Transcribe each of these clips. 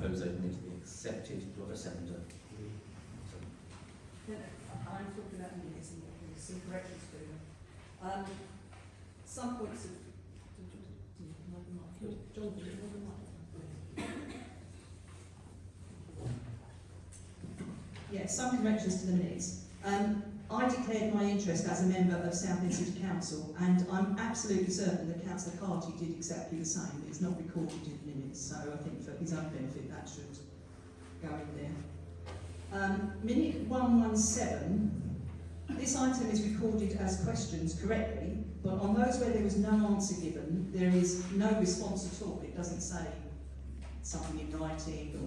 propose those minutes be accepted. Do I have a seconder? I'm talking about minutes and there's some corrections to them. Some points of... John, did you want the mic? Yeah, some corrections to the minutes. I declared my interest as a member of Southend City Council, and I'm absolutely certain that Councillor Carty did exactly the same. It's not recorded in the minutes, so I think for his own benefit that should go in there. Minute 117, this item is recorded as questions correctly, but on those where there was no answer given, there is no response at all. It doesn't say something in writing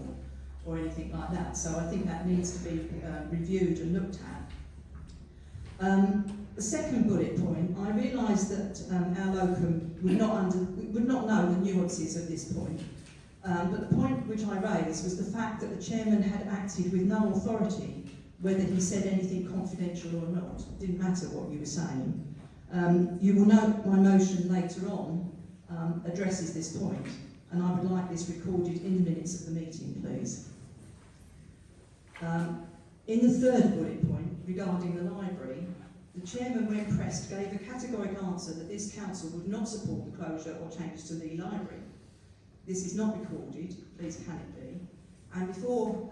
or anything like that, so I think that needs to be reviewed and looked at. The second bullet point, I realised that our locum would not know the nuances of this point, but the point which I raised was the fact that the chairman had acted with no authority, whether he said anything confidential or not. It didn't matter what you were saying. You will note my motion later on addresses this point, and I would like this recorded in the minutes of the meeting, please. In the third bullet point, regarding the library, the chairman, when pressed, gave a categorical answer that this council would not support the closure or changes to Leigh Library. This is not recorded, please can it be? And before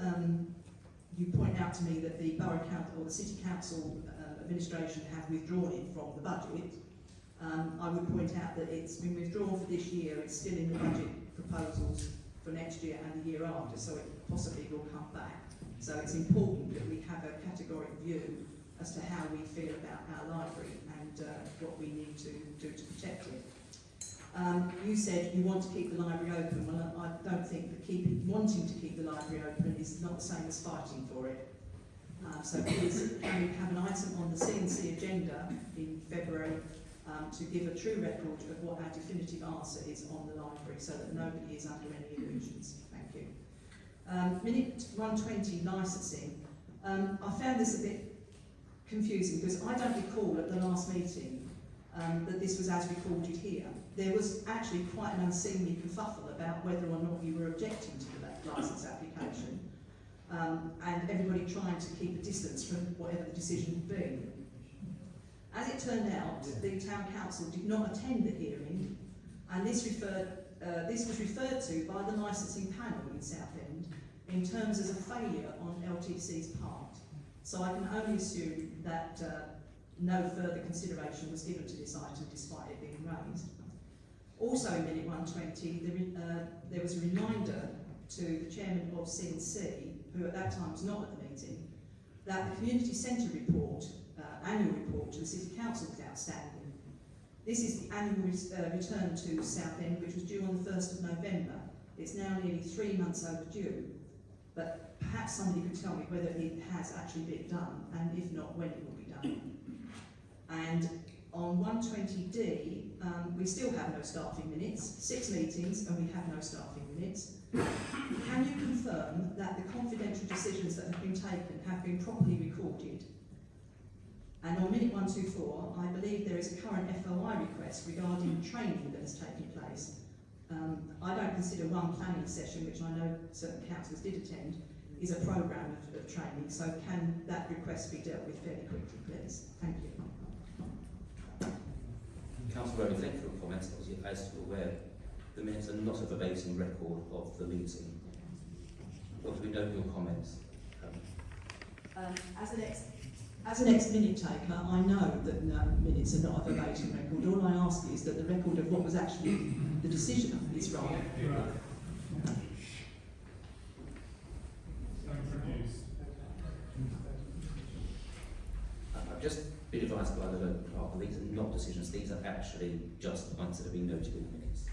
you point out to me that the Borough Council or the City Council administration have withdrawn it from the budget, I would point out that it's been withdrawn for this year, it's still in the budget proposals for next year and the year after, so it possibly will come back. So it's important that we have a categorical view as to how we feel about our library and what we need to do to protect it. You said you want to keep the library open. Well, I don't think that wanting to keep the library open is not the same as fighting for it. So please, can we have an item on the C&C agenda in February to give a true record of what our definitive answer is on the library, so that nobody is under any illusions. Thank you. Minute 120, licensing. I found this a bit confusing because I don't recall at the last meeting that this was as recorded here. There was actually quite an unseemly kerfuffle about whether or not you were objecting to the licence application, and everybody trying to keep a distance from whatever the decision had been. As it turned out, the Town Council did not attend the hearing, and this was referred to by the licensing panel in Southend in terms as a failure on LTC's part. So I can only assume that no further consideration was given to this item despite it being raised. Also in minute 120, there was a reminder to the chairman of C&C, who at that time was not at the meeting, that the community centre report, annual report to the City Council was outstanding. This is the annual return to Southend, which was due on the 1st of November. It's now nearly 3 months overdue, but perhaps somebody could tell me whether it has actually been done, and if not, when it will be done. And on 120D, we still have no staffing minutes, 6 meetings, and we have no staffing minutes. Can you confirm that the confidential decisions that have been taken have been properly recorded? And on minute 124, I believe there is a current FOI request regarding training that has taken place. I don't consider one planning session, which I know certain councillors did attend, is a programme of training, so can that request be dealt with fairly quickly, please? Thank you. Councillor Rowley, thank you for your comments. Obviously, as you're aware, the minutes are not a verbatim record of the meeting. What do we note your comments? As an ex-minute taker, I know that minutes are not a verbatim record. All I ask is that the record of what was actually the decision is right. I've just been advised by the local clerk that these are not decisions, these are actually just points that have been noted in the minutes.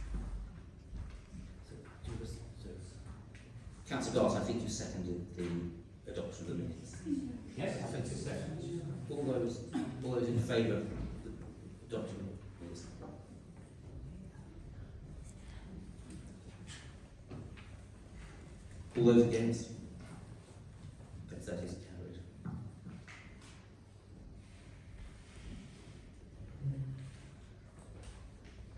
Councillor Garth, I think you seconded the adoption of the minutes. Yes, I think it's second. All those in favour of the document, please. All those against?